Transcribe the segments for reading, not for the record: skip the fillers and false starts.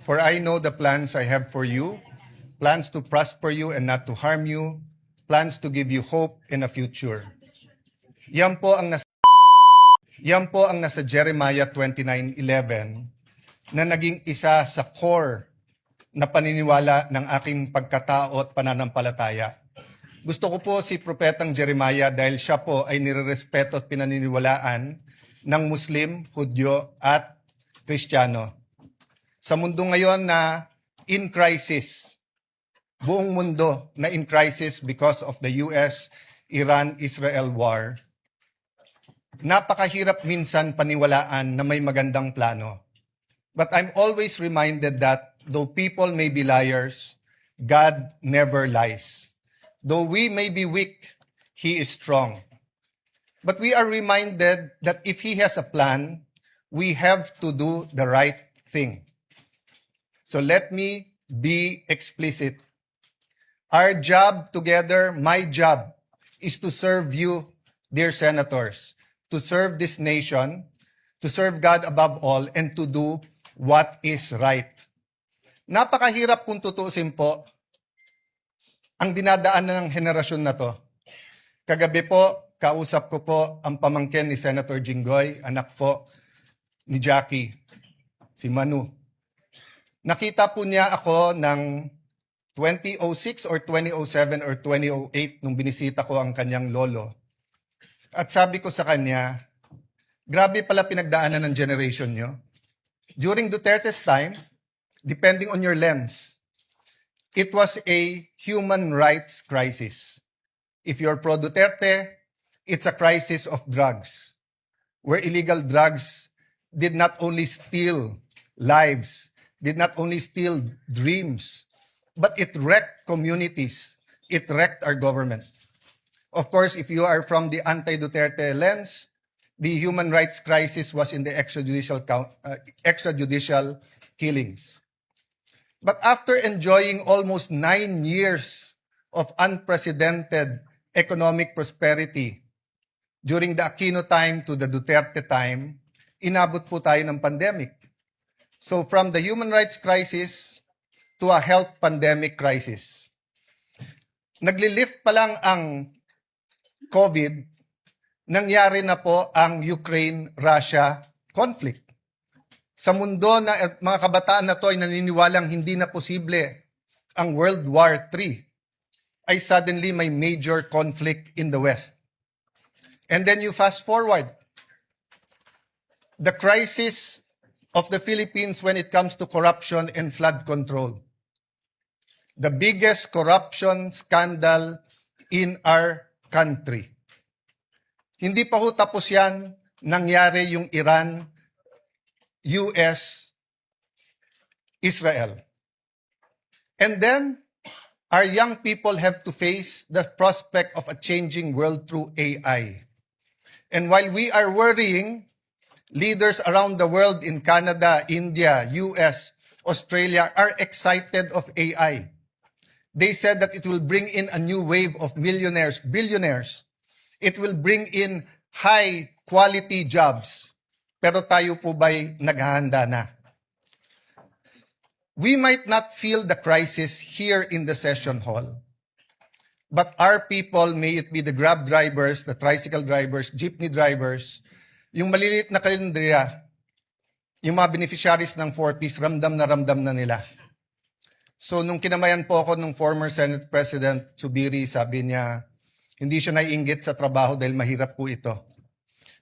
For I know the plans I have for you, plans to prosper you and not to harm you, plans to give you hope in a future. Yan po ang nasa Jeremiah 29:11 na naging isa sa core na paniniwala ng aking pagkatao at pananampalataya. Gusto ko po si Propetang Jeremiah dahil siya po ay nirerespeto at pinaniniwalaan ng Muslim, Hudyo at Kristiyano. Sa mundo ngayon na in crisis, buong mundo na in crisis because of the US-Iran-Israel war, napakahirap minsan paniwalaan na may magandang plano. But I'm always reminded that though people may be liars, God never lies. Though we may be weak, He is strong. But we are reminded that if He has a plan, we have to do the right thing. So let me be explicit. Our job together, my job, is to serve you, dear senators, to serve this nation, to serve God above all, and to do what is right. Napakahirap kung tutuusin po ang dinadaanan ng henerasyon na to. Kagabi po, kausap ko po ang pamangkin ni Senator Jinggoy, anak po ni Jackie, si Manu. Nakita po niya ako ng 2006 or 2007 or 2008 nung binisita ko ang kanyang lolo. At sabi ko sa kanya, grabe pala pinagdaanan ng generation nyo. During Duterte's time, depending on your lens, it was a human rights crisis. If you're pro-Duterte, it's a crisis of drugs, where illegal drugs did not only steal lives, did not only steal dreams, but it wrecked communities. It wrecked our government. Of course, if you are from the anti-Duterte lens, the human rights crisis was in the extrajudicial killings. But after enjoying almost 9 years of unprecedented economic prosperity during the Aquino time to the Duterte time, inabot po tayo ng pandemic. So from the human rights crisis to a health pandemic crisis. Naglilift pa lang ang COVID, nangyari na po ang Ukraine-Russia conflict. Sa mundo na mga kabataan na to ay naniniwalang hindi na posible ang World War III, ay suddenly may major conflict in the West. And then you fast forward. The crisis of the Philippines when it comes to corruption and flood control. The biggest corruption scandal in our country. Hindi pa ho tapos yan, nangyari yung Iran, US, Israel. And then, our young people have to face the prospect of a changing world through AI. And while we are worrying, leaders around the world in Canada, India, US, Australia are excited of AI. They said that it will bring in a new wave of millionaires, billionaires. It will bring in high-quality jobs. Pero tayo po ba'y naghahanda na? We might not feel the crisis here in the session hall. But our people, may it be the Grab drivers, the tricycle drivers, jeepney drivers, yung maliliit na kalendriya, yung mga beneficiaries ng 4Ps, ramdam na nila. So nung kinamayan po ako ng former Senate President Zubiri, sabi niya, hindi siya naiinggit sa trabaho dahil mahirap po ito.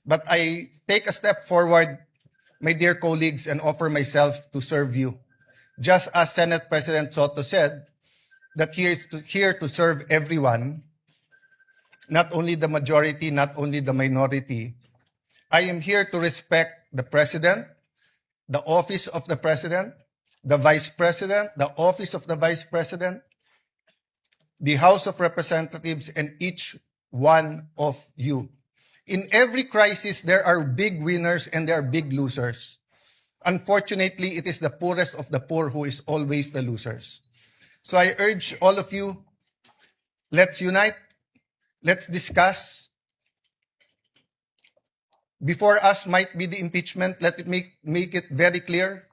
But I take a step forward, my dear colleagues, and offer myself to serve you. Just as Senate President Soto said, that he is here to serve everyone, not only the majority, not only the minority. I am here to respect the President, the office of the President, the Vice President, the office of the Vice President, the House of Representatives, and each one of you. In every crisis, there are big winners and there are big losers. Unfortunately, it is the poorest of the poor who is always the losers. So I urge all of you, let's unite, let's discuss. Before us might be the impeachment. Let it make it very clear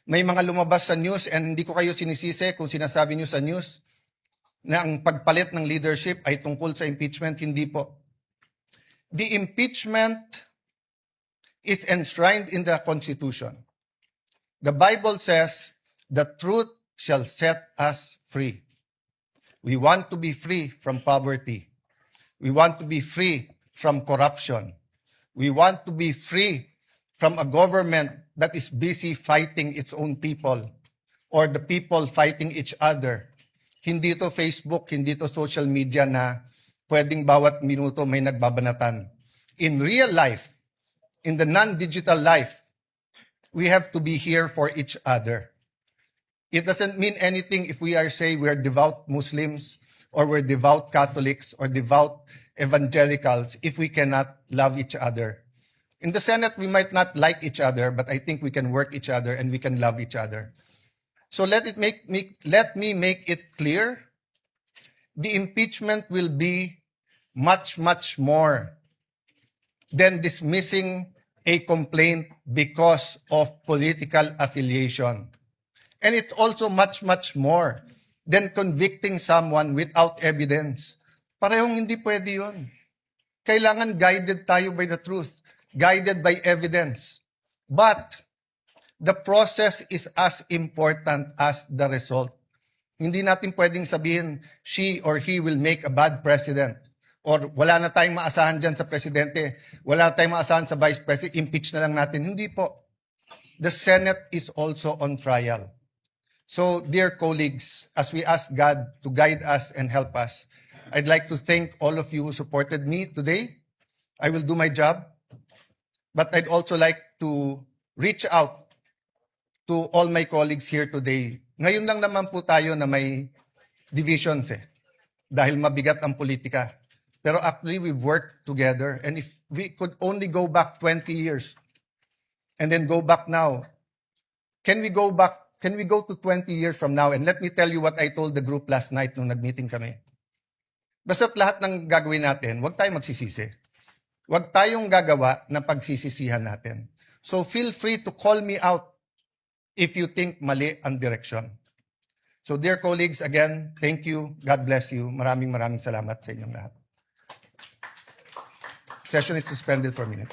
may mga lumabas sa news and hindi ko kayo sinisisi kung sinasabi niyo sa news na ang pagpalit ng leadership ay tungkol sa impeachment. Hindi po. The impeachment is enshrined in the Constitution. The Bible says, the truth shall set us free. We want to be free from poverty. We want to be free from corruption. We want to be free from a government that is busy fighting its own people or the people fighting each other. Hindi to Facebook, hindi to social media na pwedeng bawat minuto may nagbabanatan. In real life, in the non-digital life, we have to be here for each other. It doesn't mean anything if we are, say, we're devout Muslims or we're devout Catholics or devout evangelicals if we cannot love each other. In the Senate, we might not like each other, but I think we can work each other and we can love each other. So let me make it clear. The impeachment will be much, much more than dismissing a complaint because of political affiliation. And it's also much, much more than convicting someone without evidence. Parehong hindi pwede yun. Kailangan guided tayo by the truth, guided by evidence. But the process is as important as the result. Hindi natin pwedeng sabihin, she or he will make a bad president. Or wala na tayong maasahan dyan sa presidente, wala na tayong maasahan sa vice president, impeach na lang natin. Hindi po. The Senate is also on trial. So, dear colleagues, as we ask God to guide us and help us, I'd like to thank all of you who supported me today. I will do my job. But I'd also like to reach out to all my colleagues here today. Ngayon lang naman po tayo na may divisions dahil mabigat ang politika. Pero actually, we've worked together. And if we could only go back 20 years and then go back now, can we go to 20 years from now? And let me tell you what I told the group last night nung nag-meeting kami. Basta't lahat ng gagawin natin, huwag tayong magsisisi. Huwag tayong gagawa ng pagsisisihan natin. So feel free to call me out if you think mali ang direction. So dear colleagues, again, thank you. God bless you. Maraming salamat sa inyong lahat. Session is suspended for a minute.